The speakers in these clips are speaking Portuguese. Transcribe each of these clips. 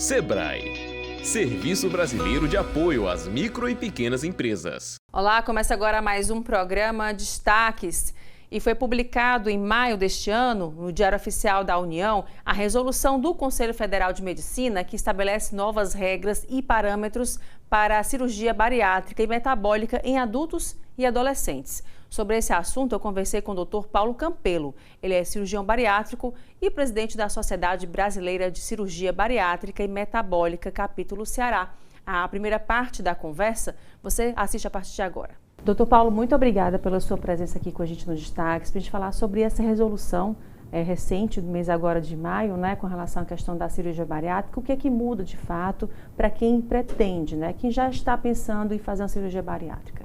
Sebrae, Serviço Brasileiro de Apoio às Micro e Pequenas Empresas. Olá, começa agora mais um programa Destaques. E foi publicado em maio deste ano, no Diário Oficial da União, a resolução do Conselho Federal de Medicina que estabelece novas regras e parâmetros para a cirurgia bariátrica e metabólica em adultos e adolescentes. Sobre esse assunto, eu conversei com o Dr. Paulo Campelo. Ele é cirurgião bariátrico e presidente da Sociedade Brasileira de Cirurgia Bariátrica e Metabólica, capítulo Ceará. A primeira parte da conversa você assiste a partir de agora. Doutor Paulo, muito obrigada pela sua presença aqui com a gente no Destaques, para a gente falar sobre essa resolução recente do mês agora de maio, né, com relação à questão da cirurgia bariátrica. O que é que muda de fato para quem pretende, né, quem já está pensando em fazer uma cirurgia bariátrica?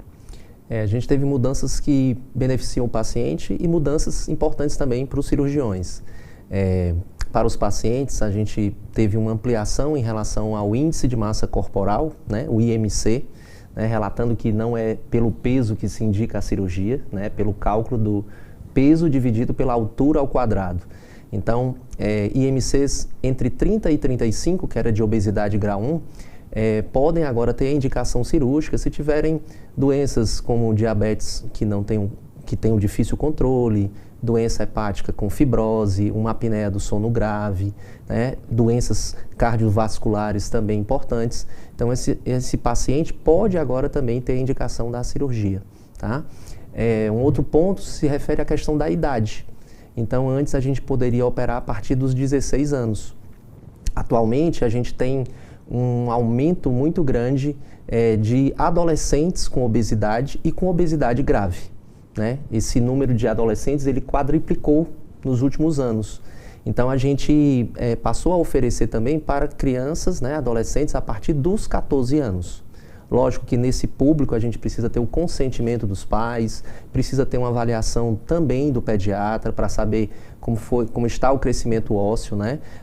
A gente teve mudanças que beneficiam o paciente e mudanças importantes também para os cirurgiões. Para os pacientes, a gente teve uma ampliação em relação ao índice de massa corporal, né, o IMC, relatando que não é pelo peso que se indica a cirurgia, pelo cálculo do peso dividido pela altura ao quadrado. Então, IMCs entre 30 e 35, que era de obesidade grau 1, podem agora ter indicação cirúrgica se tiverem doenças como diabetes que tem um difícil controle, doença hepática com fibrose, uma apneia do sono grave, doenças cardiovasculares também importantes. Então, esse paciente pode agora também ter indicação da cirurgia. Tá? Um outro ponto se refere à questão da idade. Então, antes a gente poderia operar a partir dos 16 anos. Atualmente, a gente tem um aumento muito grande de adolescentes com obesidade e com obesidade grave. Esse número de adolescentes ele quadriplicou nos últimos anos. Então a gente passou a oferecer também para crianças, adolescentes a partir dos 14 anos. Lógico que nesse público a gente precisa ter o consentimento dos pais, precisa ter uma avaliação também do pediatra para saber como está o crescimento ósseo,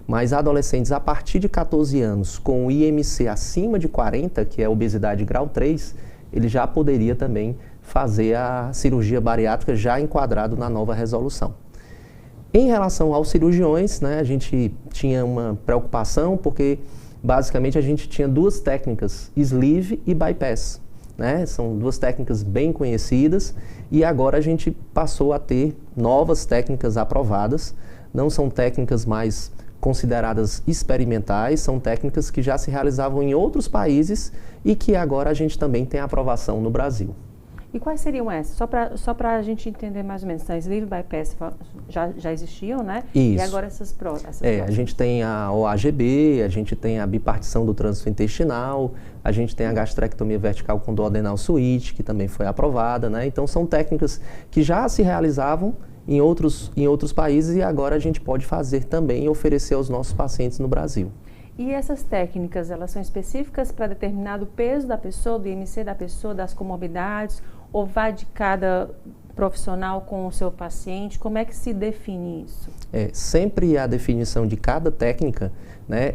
Mas adolescentes a partir de 14 anos com o IMC acima de 40, que é a obesidade grau 3, ele já poderia também fazer a cirurgia bariátrica já enquadrado na nova resolução. Em relação aos cirurgiões, a gente tinha uma preocupação porque basicamente a gente tinha duas técnicas, sleeve e bypass. São duas técnicas bem conhecidas e agora a gente passou a ter novas técnicas aprovadas. Não são técnicas mais consideradas experimentais, são técnicas que já se realizavam em outros países e que agora a gente também tem aprovação no Brasil. E quais seriam essas? Só para a gente entender mais ou menos, a sleeve bypass já existiam, Isso. E agora essas próximas? A gente tem a OAGB, a gente tem a bipartição do trânsito intestinal, a gente tem a gastrectomia vertical com duodenal switch, que também foi aprovada, Então são técnicas que já se realizavam em outros países e agora a gente pode fazer também e oferecer aos nossos pacientes no Brasil. E essas técnicas, elas são específicas para determinado peso da pessoa, do IMC da pessoa, das comorbidades, ou vai de cada profissional com o seu paciente? Como é que se define isso? Sempre a definição de cada técnica,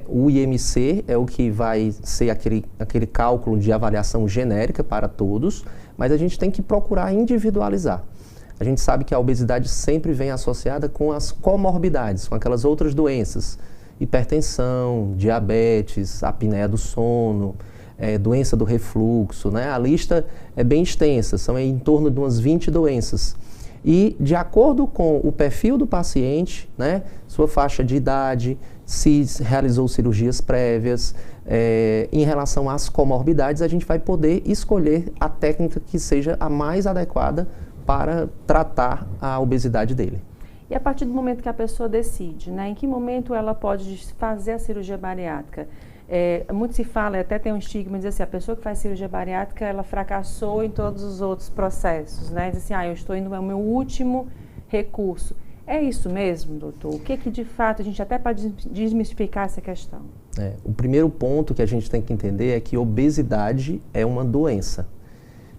o IMC é o que vai ser aquele cálculo de avaliação genérica para todos, mas a gente tem que procurar individualizar. A gente sabe que a obesidade sempre vem associada com as comorbidades, com aquelas outras doenças, hipertensão, diabetes, apneia do sono, doença do refluxo, A lista é bem extensa, são em torno de umas 20 doenças. E de acordo com o perfil do paciente, sua faixa de idade, se realizou cirurgias prévias, em relação às comorbidades, a gente vai poder escolher a técnica que seja a mais adequada para tratar a obesidade dele. E a partir do momento que a pessoa decide, em que momento ela pode fazer a cirurgia bariátrica? Muito se fala, até tem um estigma, diz assim, a pessoa que faz cirurgia bariátrica, ela fracassou em todos os outros processos, Diz assim, eu estou indo ao meu último recurso. É isso mesmo, doutor? O que de fato, a gente até pode desmistificar essa questão? O primeiro ponto que a gente tem que entender é que obesidade é uma doença.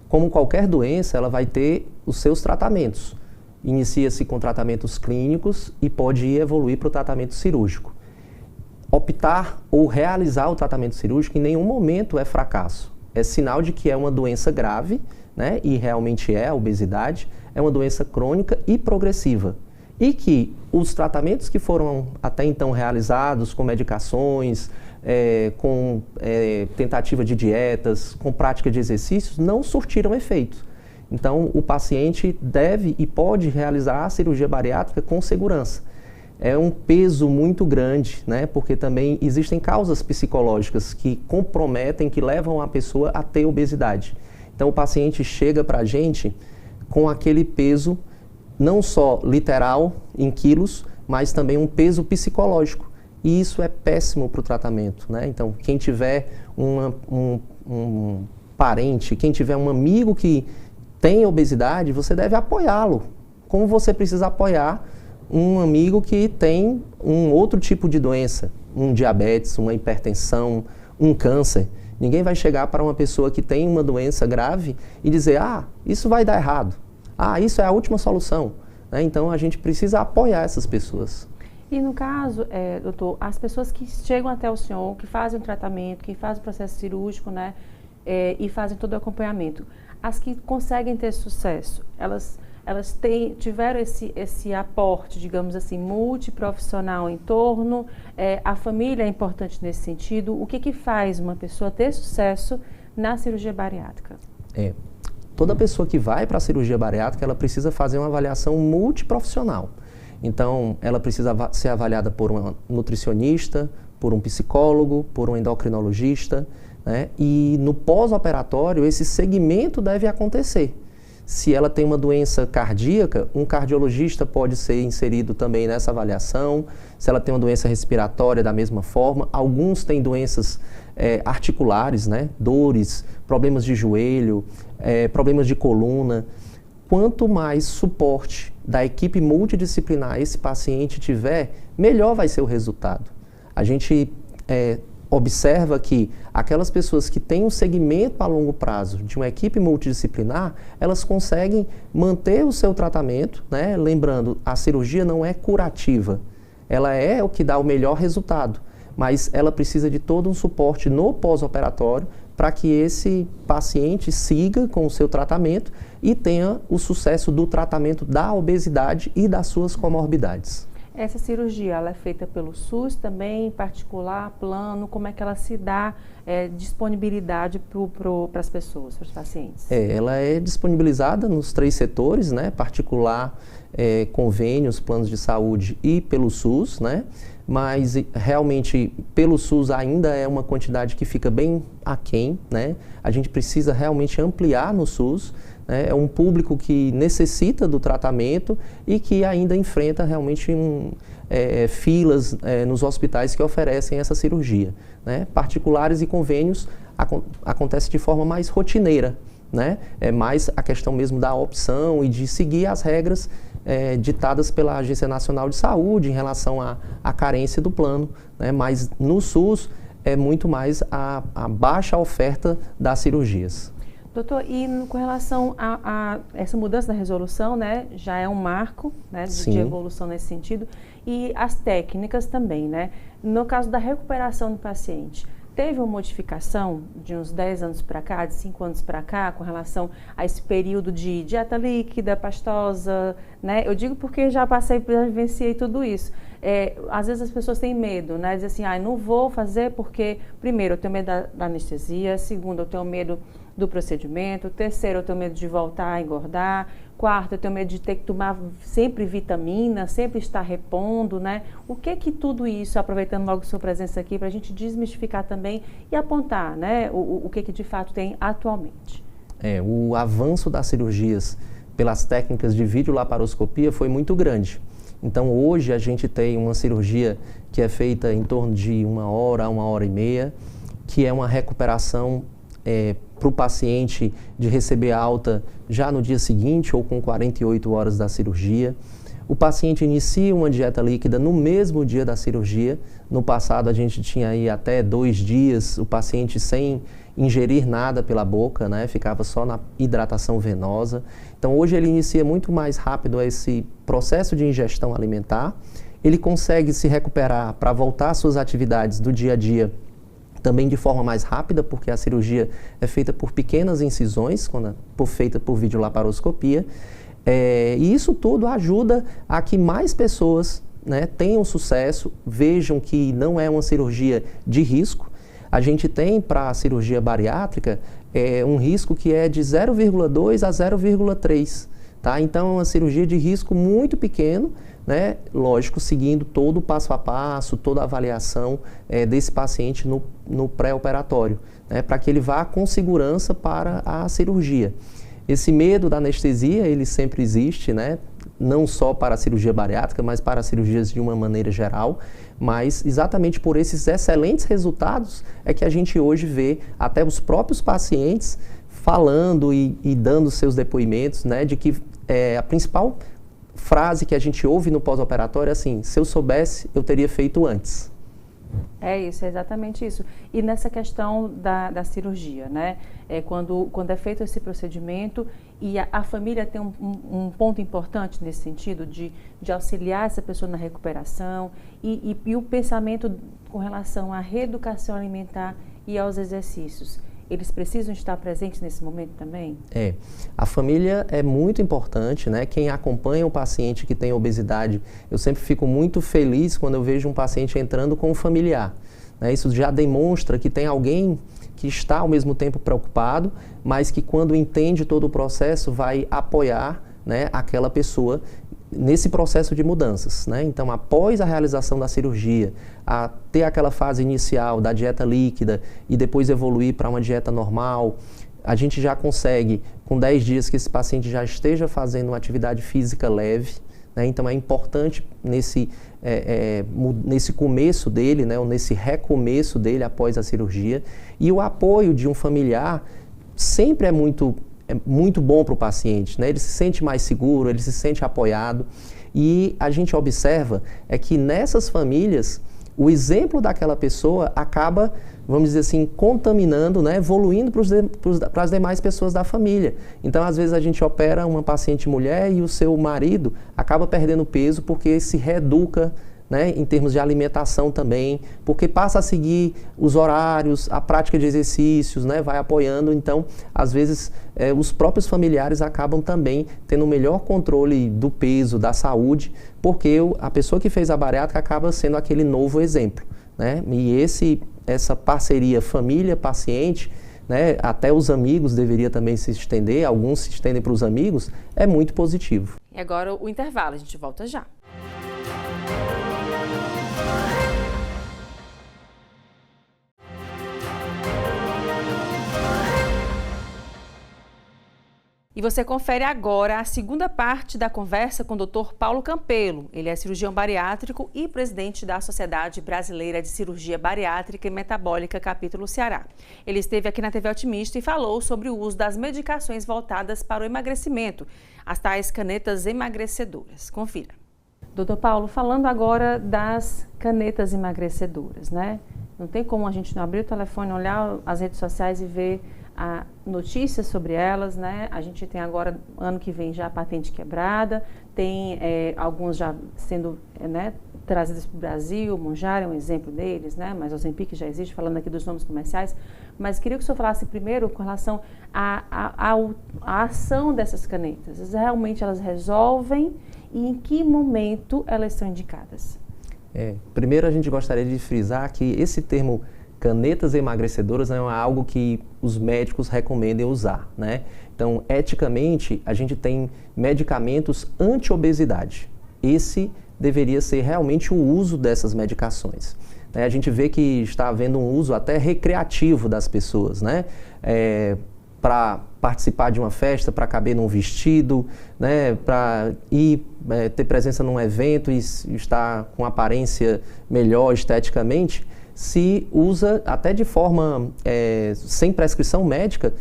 Como qualquer doença, ela vai ter os seus tratamentos. Inicia-se com tratamentos clínicos e pode evoluir para o tratamento cirúrgico. Optar ou realizar o tratamento cirúrgico em nenhum momento é fracasso. É sinal de que é uma doença grave, e realmente a obesidade, é uma doença crônica e progressiva. E que os tratamentos que foram até então realizados com medicações, com tentativa de dietas, com prática de exercícios, não surtiram efeito. Então, o paciente deve e pode realizar a cirurgia bariátrica com segurança. É um peso muito grande, né? Porque também existem causas psicológicas que comprometem, que levam a pessoa a ter obesidade. Então, o paciente chega para a gente com aquele peso, não só literal, em quilos, mas também um peso psicológico. E isso é péssimo para o tratamento, né? Então, quem tiver um parente, quem tiver um amigo que tem obesidade, você deve apoiá-lo. Como você precisa apoiar um amigo que tem um outro tipo de doença, um diabetes, uma hipertensão, um câncer. Ninguém vai chegar para uma pessoa que tem uma doença grave e dizer, isso vai dar errado, isso é a última solução. Né? Então, a gente precisa apoiar essas pessoas. E no caso, doutor, as pessoas que chegam até o senhor, que fazem o tratamento, que fazem o processo cirúrgico, né, e fazem todo o acompanhamento, as que conseguem ter sucesso, elas tiveram esse aporte, digamos assim, multiprofissional em torno, a família é importante nesse sentido. O que faz uma pessoa ter sucesso na cirurgia bariátrica? Toda pessoa que vai para a cirurgia bariátrica, ela precisa fazer uma avaliação multiprofissional. Então, ela precisa ser avaliada por uma nutricionista, por um psicólogo, por um endocrinologista, né? E no pós-operatório, esse segmento deve acontecer. Se ela tem uma doença cardíaca, um cardiologista pode ser inserido também nessa avaliação. Se ela tem uma doença respiratória, da mesma forma. Alguns têm doenças articulares, né? Dores, problemas de joelho, problemas de coluna. Quanto mais suporte da equipe multidisciplinar esse paciente tiver, melhor vai ser o resultado. A gente observa que aquelas pessoas que têm um segmento a longo prazo de uma equipe multidisciplinar, elas conseguem manter o seu tratamento, né? Lembrando, a cirurgia não é curativa, ela é o que dá o melhor resultado, mas ela precisa de todo um suporte no pós-operatório para que esse paciente siga com o seu tratamento e tenha o sucesso do tratamento da obesidade e das suas comorbidades. Essa cirurgia, ela é feita pelo SUS também, particular, plano? Como é que ela se dá disponibilidade para as pessoas, para os pacientes? Ela é disponibilizada nos 3 setores, né? Particular, convênios, planos de saúde e pelo SUS, né? Mas realmente pelo SUS ainda é uma quantidade que fica bem aquém, né? A gente precisa realmente ampliar no SUS. É um público que necessita do tratamento e que ainda enfrenta realmente filas nos hospitais que oferecem essa cirurgia. Né? Particulares e convênios acontece de forma mais rotineira. Né? É mais a questão mesmo da opção e de seguir as regras ditadas pela Agência Nacional de Saúde em relação à carência do plano. Né? Mas no SUS é muito mais a baixa oferta das cirurgias. Doutor, e com relação a essa mudança da resolução, né, já é um marco, né, de evolução nesse sentido, e as técnicas também, né? No caso da recuperação do paciente, teve uma modificação de uns 10 anos para cá, de 5 anos para cá, com relação a esse período de dieta líquida, pastosa, né? Eu digo porque já vivenciei tudo isso. Às vezes as pessoas têm medo, né? Dizem assim, não vou fazer porque, primeiro, eu tenho medo da anestesia, segundo, eu tenho medo do procedimento, terceiro, eu tenho medo de voltar a engordar, quarto, eu tenho medo de ter que tomar sempre vitamina, sempre estar repondo, né? O que tudo isso, aproveitando logo a sua presença aqui, para a gente desmistificar também e apontar, né, o que de fato tem atualmente? O avanço das cirurgias pelas técnicas de videolaparoscopia foi muito grande. Então, hoje a gente tem uma cirurgia que é feita em torno de 1 hora a 1h30, que é uma recuperação para o paciente de receber alta já no dia seguinte ou com 48 horas da cirurgia. O paciente inicia uma dieta líquida no mesmo dia da cirurgia. No passado a gente tinha aí até 2 dias o paciente sem ingerir nada pela boca, né? Ficava só na hidratação venosa. Então hoje ele inicia muito mais rápido esse processo de ingestão alimentar. Ele consegue se recuperar para voltar às suas atividades do dia a dia também de forma mais rápida, porque a cirurgia é feita por pequenas incisões, feita por videolaparoscopia. E isso tudo ajuda a que mais pessoas né, tenham sucesso, vejam que não é uma cirurgia de risco. A gente tem para a cirurgia bariátrica um risco que é de 0,2 a 0,3, tá? Então é uma cirurgia de risco muito pequeno, né? Lógico, seguindo todo o passo a passo, toda a avaliação desse paciente no pré-operatório, né? Para que ele vá com segurança para a cirurgia. Esse medo da anestesia, ele sempre existe, né? Não só para a cirurgia bariátrica, mas para cirurgias de uma maneira geral, mas exatamente por esses excelentes resultados é que a gente hoje vê até os próprios pacientes falando e dando seus depoimentos, né, de que a principal frase que a gente ouve no pós-operatório é assim: se eu soubesse, eu teria feito antes. É isso, é exatamente isso. E nessa questão da cirurgia, né? Quando é feito esse procedimento e a família tem um ponto importante nesse sentido de auxiliar essa pessoa na recuperação e o pensamento com relação à reeducação alimentar e aos exercícios. Eles precisam estar presentes nesse momento também? A família é muito importante, né? Quem acompanha o paciente que tem obesidade, eu sempre fico muito feliz quando eu vejo um paciente entrando com um familiar, né? Isso já demonstra que tem alguém que está ao mesmo tempo preocupado, mas que quando entende todo o processo vai apoiar, né, aquela pessoa nesse processo de mudanças, né? Então, após a realização da cirurgia, a ter aquela fase inicial da dieta líquida e depois evoluir para uma dieta normal, a gente já consegue, com 10 dias que esse paciente já esteja fazendo uma atividade física leve, né? Então, é importante nesse começo dele, né, ou nesse recomeço dele após a cirurgia, e o apoio de um familiar sempre é muito bom para o paciente, né? Ele se sente mais seguro, ele se sente apoiado, e a gente observa que nessas famílias o exemplo daquela pessoa acaba, vamos dizer assim, contaminando, né? Evoluindo para as demais pessoas da família. Então, às vezes a gente opera uma paciente mulher e o seu marido acaba perdendo peso porque se reeduca, né, em termos de alimentação também, porque passa a seguir os horários, a prática de exercícios, né, vai apoiando. Então, às vezes, os próprios familiares acabam também tendo um melhor controle do peso, da saúde, porque a pessoa que fez a bariátrica acaba sendo aquele novo exemplo, né? E essa parceria família-paciente, né, até os amigos deveria também se estender, alguns se estendem para os amigos, é muito positivo. E agora o intervalo, a gente volta já. E você confere agora a segunda parte da conversa com o Dr. Paulo Campelo. Ele é cirurgião bariátrico e presidente da Sociedade Brasileira de Cirurgia Bariátrica e Metabólica, capítulo Ceará. Ele esteve aqui na TV Otimista e falou sobre o uso das medicações voltadas para o emagrecimento, as tais canetas emagrecedoras. Confira. Dr. Paulo, falando agora das canetas emagrecedoras, né? Não tem como a gente não abrir o telefone, olhar as redes sociais e ver a notícias sobre elas, né? A gente tem agora, ano que vem, já a patente quebrada, tem alguns já sendo trazidos para o Brasil, o Mounjaro é um exemplo deles, né? Mas o Ozempic já existe, falando aqui dos nomes comerciais. Mas queria que o senhor falasse primeiro com relação à ação dessas canetas. Realmente elas resolvem e em que momento elas são indicadas? Primeiro a gente gostaria de frisar que esse termo canetas emagrecedoras não é algo que os médicos recomendem usar, né? Então, eticamente, a gente tem medicamentos anti-obesidade. Esse deveria ser realmente o uso dessas medicações. A gente vê que está havendo um uso até recreativo das pessoas, né? Para participar de uma festa, para caber num vestido, né? Para ir ter presença num evento e estar com aparência melhor esteticamente, se usa até de forma sem prescrição médica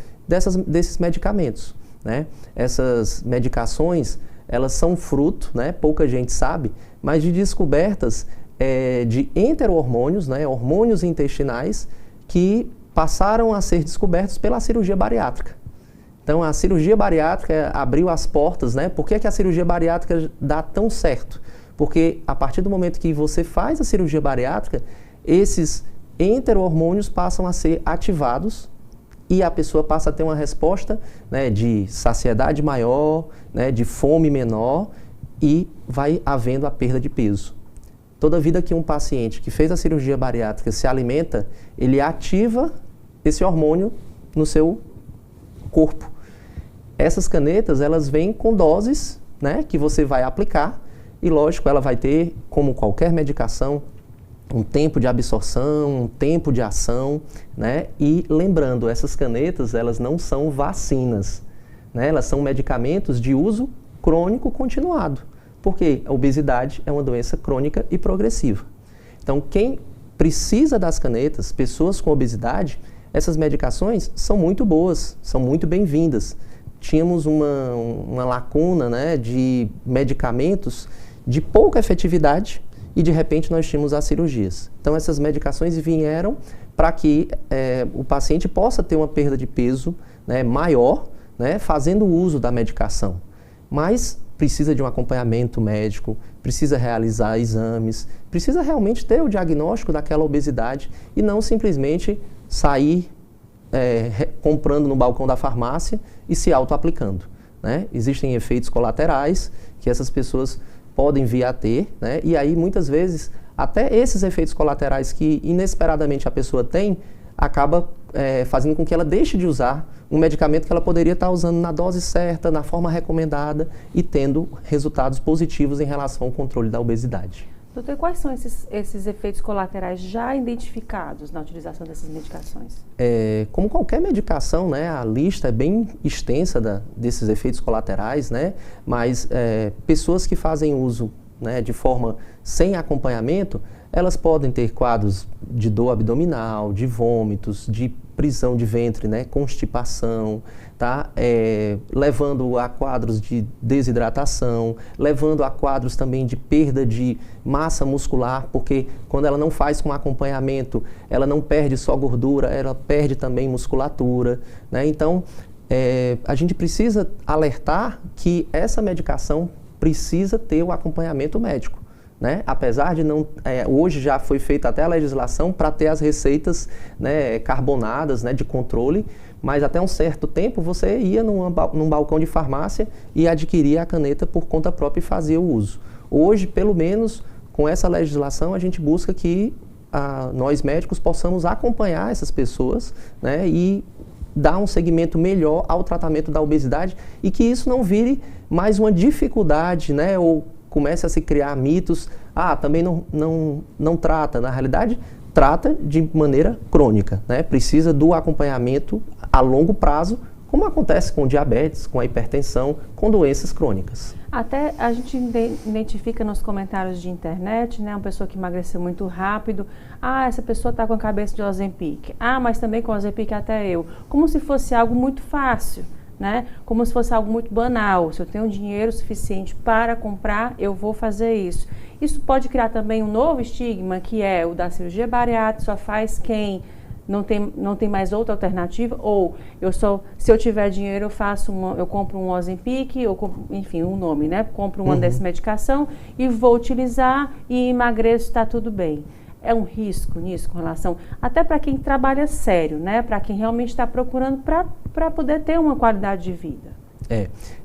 desses medicamentos, né? Essas medicações, elas são fruto, né? Pouca gente sabe, mas de descobertas de enterohormônios, né? Hormônios intestinais que passaram a ser descobertos pela cirurgia bariátrica. Então, a cirurgia bariátrica abriu as portas, né? Por que a cirurgia bariátrica dá tão certo? Porque a partir do momento que você faz a cirurgia bariátrica, esses enterohormônios passam a ser ativados e a pessoa passa a ter uma resposta, né, de saciedade maior, né, de fome menor, e vai havendo a perda de peso. toda vida que um paciente que fez a cirurgia bariátrica se alimenta, ele ativa esse hormônio no seu corpo. Essas canetas, elas vêm com doses, né, que você vai aplicar e, lógico, ela vai ter, como qualquer medicação, um tempo de absorção, um tempo de ação, né? E lembrando, essas canetas, elas não são vacinas, né? Elas são medicamentos de uso crônico continuado, porque a obesidade é uma doença crônica e progressiva. Então, quem precisa das canetas, pessoas com obesidade, essas medicações são muito boas, são muito bem-vindas. Tínhamos uma lacuna, né, de medicamentos de pouca efetividade, e de repente nós tínhamos as cirurgias. Então essas medicações vieram para que o paciente possa ter uma perda de peso, né, maior, né, fazendo uso da medicação. Mas precisa de um acompanhamento médico, precisa realizar exames, precisa realmente ter o diagnóstico daquela obesidade e não simplesmente sair comprando no balcão da farmácia e se auto-aplicando, né? Existem efeitos colaterais que essas pessoas podem vir a ter, né? E aí muitas vezes até esses efeitos colaterais que inesperadamente a pessoa tem, acaba fazendo com que ela deixe de usar um medicamento que ela poderia estar usando na dose certa, na forma recomendada e tendo resultados positivos em relação ao controle da obesidade. Doutor, quais são esses efeitos colaterais já identificados na utilização dessas medicações? Como qualquer medicação, né, a lista é bem extensa desses efeitos colaterais, né, mas pessoas que fazem uso, né, de forma sem acompanhamento, elas podem ter quadros de dor abdominal, de vômitos, de prisão de ventre, né, constipação, tá? Levando a quadros de desidratação, levando a quadros também de perda de massa muscular, porque quando ela não faz com acompanhamento, ela não perde só gordura, ela perde também musculatura, né? Então, a gente precisa alertar que essa medicação precisa ter o acompanhamento médico, né? Apesar de não... hoje já foi feita até a legislação para ter as receitas, né, carbonadas, né, de controle, mas até um certo tempo você ia num balcão de farmácia e adquiria a caneta por conta própria e fazia o uso. Hoje, pelo menos, com essa legislação, a gente busca que nós médicos possamos acompanhar essas pessoas, né, e dar um segmento melhor ao tratamento da obesidade e que isso não vire mais uma dificuldade, né, ou comece a se criar mitos, também não trata. Na realidade, trata de maneira crônica, né? Precisa do acompanhamento a longo prazo, como acontece com diabetes, com a hipertensão, com doenças crônicas. Até a gente identifica nos comentários de internet, né, uma pessoa que emagreceu muito rápido, essa pessoa está com a cabeça de Ozempic, mas também com Ozempic até eu, como se fosse algo muito fácil, né? Como se fosse algo muito banal. Se eu tenho dinheiro suficiente para comprar, eu vou fazer isso. Isso pode criar também um novo estigma, que é o da cirurgia bariátrica, só faz quem não tem mais outra alternativa, ou se eu tiver dinheiro, eu compro um Ozempic, enfim, um nome, né? Compro uma dessa medicação e vou utilizar e emagreço, está tudo bem. É um risco nisso com relação, até para quem trabalha sério, né? Para quem realmente está procurando para poder ter uma qualidade de vida.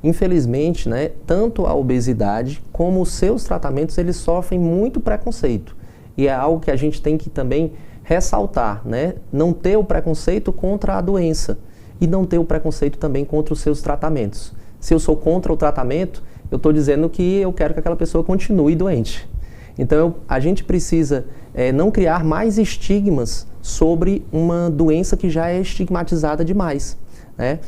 Infelizmente, né, tanto a obesidade como os seus tratamentos, eles sofrem muito preconceito. E é algo que a gente tem que também ressaltar, né? Não ter o preconceito contra a doença e não ter o preconceito também contra os seus tratamentos. Se eu sou contra o tratamento, eu estou dizendo que eu quero que aquela pessoa continue doente. Então, a gente precisa não criar mais estigmas sobre uma doença que já é estigmatizada demais, né?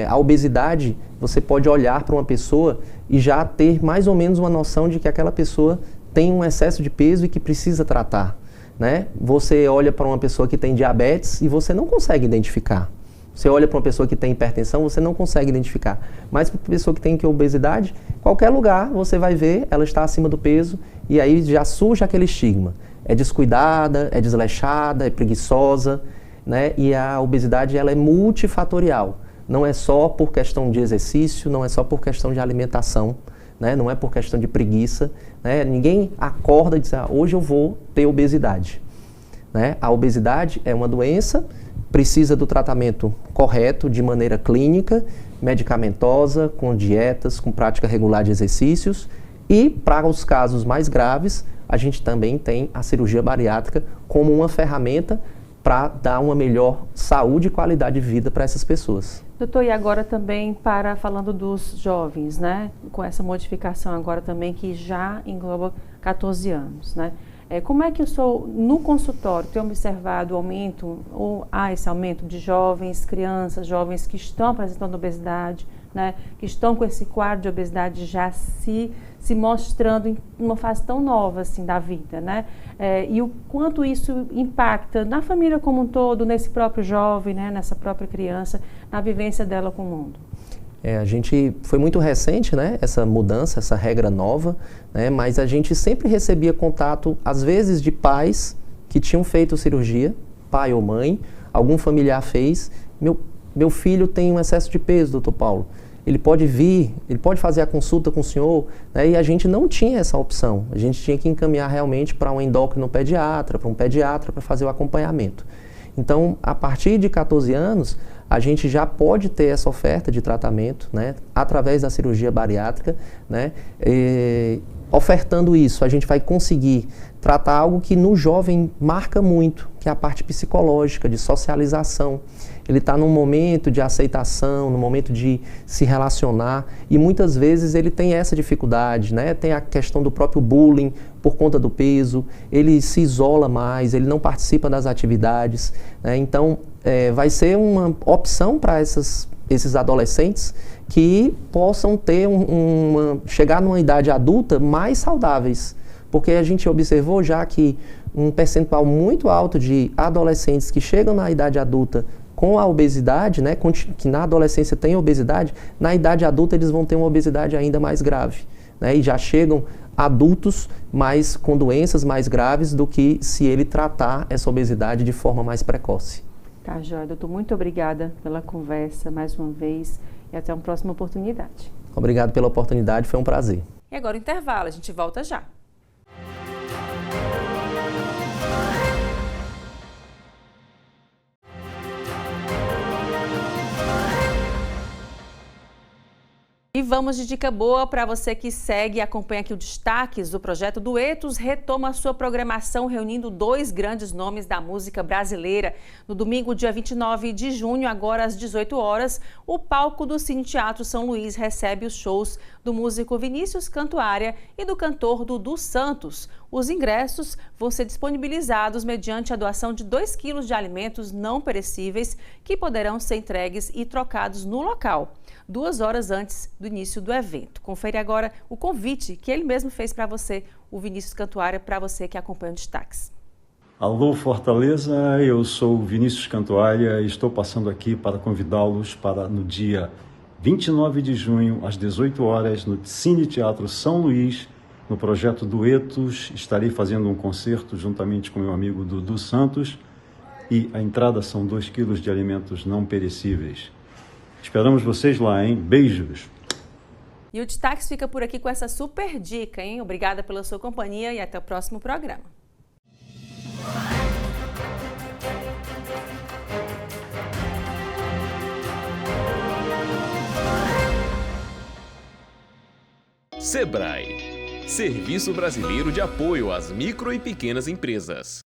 A obesidade, você pode olhar para uma pessoa e já ter mais ou menos uma noção de que aquela pessoa tem um excesso de peso e que precisa tratar, né? Você olha para uma pessoa que tem diabetes e você não consegue identificar. Você olha para uma pessoa que tem hipertensão, você não consegue identificar. Mas para uma pessoa que tem obesidade, qualquer lugar você vai ver, ela está acima do peso e aí já surge aquele estigma. É descuidada, é desleixada, é preguiçosa, né? E a obesidade, ela é multifatorial. Não é só por questão de exercício, não é só por questão de alimentação, né? Não é por questão de preguiça, né? Ninguém acorda e diz, hoje eu vou ter obesidade, né? A obesidade é uma doença, precisa do tratamento correto, de maneira clínica, medicamentosa, com dietas, com prática regular de exercícios e, para os casos mais graves, a gente também tem a cirurgia bariátrica como uma ferramenta para dar uma melhor saúde e qualidade de vida para essas pessoas. Doutor, e agora também falando dos jovens, né? Com essa modificação agora também que já engloba 14 anos, né? Como é que o senhor, no consultório, tem observado o aumento, ou há esse aumento de jovens, crianças, jovens que estão apresentando obesidade, né? Que estão com esse quadro de obesidade já se mostrando em uma fase tão nova assim da vida, né? E o quanto isso impacta na família como um todo, nesse próprio jovem, né? Nessa própria criança, na vivência dela com o mundo. A gente foi muito recente, né, essa mudança, essa regra nova, né, mas a gente sempre recebia contato, às vezes, de pais que tinham feito cirurgia, pai ou mãe, algum familiar fez. Meu filho tem um excesso de peso, doutor Paulo. Ele pode vir, ele pode fazer a consulta com o senhor, né, e a gente não tinha essa opção. A gente tinha que encaminhar realmente para um endocrinopediatra, para um pediatra, para fazer o acompanhamento. Então, a partir de 14 anos, a gente já pode ter essa oferta de tratamento, né, através da cirurgia bariátrica, né, ofertando isso, a gente vai conseguir tratar algo que no jovem marca muito, que é a parte psicológica, de socialização. Ele está num momento de aceitação, num momento de se relacionar e muitas vezes ele tem essa dificuldade, né? Tem a questão do próprio bullying por conta do peso, ele se isola mais, ele não participa das atividades, né? Então, vai ser uma opção para esses adolescentes que possam ter chegar numa idade adulta mais saudáveis, porque a gente observou já que um percentual muito alto de adolescentes que chegam na idade adulta com a obesidade, né, que na adolescência tem obesidade, na idade adulta eles vão ter uma obesidade ainda mais grave, né, e já chegam adultos mais com doenças mais graves do que se ele tratar essa obesidade de forma mais precoce. Tá, joia, doutor. Muito obrigada pela conversa mais uma vez e até uma próxima oportunidade. Obrigado pela oportunidade, foi um prazer. E agora o intervalo, a gente volta já. E vamos de dica boa para você que segue e acompanha aqui o Destaques. O projeto Duetos retoma sua programação reunindo 2 grandes nomes da música brasileira. No domingo, dia 29 de junho, agora às 18 horas, o palco do Cine Teatro São Luís recebe os shows do músico Vinícius Cantuária e do cantor Dudu Santos. Os ingressos vão ser disponibilizados mediante a doação de 2 quilos de alimentos não perecíveis que poderão ser entregues e trocados no local, 2 horas antes do início do evento. Confere agora o convite que ele mesmo fez para você, o Vinícius Cantuária, para você que acompanha o Destaques. Alô Fortaleza, eu sou o Vinícius Cantuária e estou passando aqui para convidá-los para no dia 29 de junho, às 18 horas, no Cine Teatro São Luís, no projeto Duetos. Estarei fazendo um concerto juntamente com meu amigo Dudu Santos e a entrada são 2 quilos de alimentos não perecíveis. Esperamos vocês lá, hein? Beijos! E o Destaques fica por aqui com essa super dica, hein? Obrigada pela sua companhia e até o próximo programa. Sebrae, Serviço Brasileiro de Apoio às Micro e Pequenas Empresas.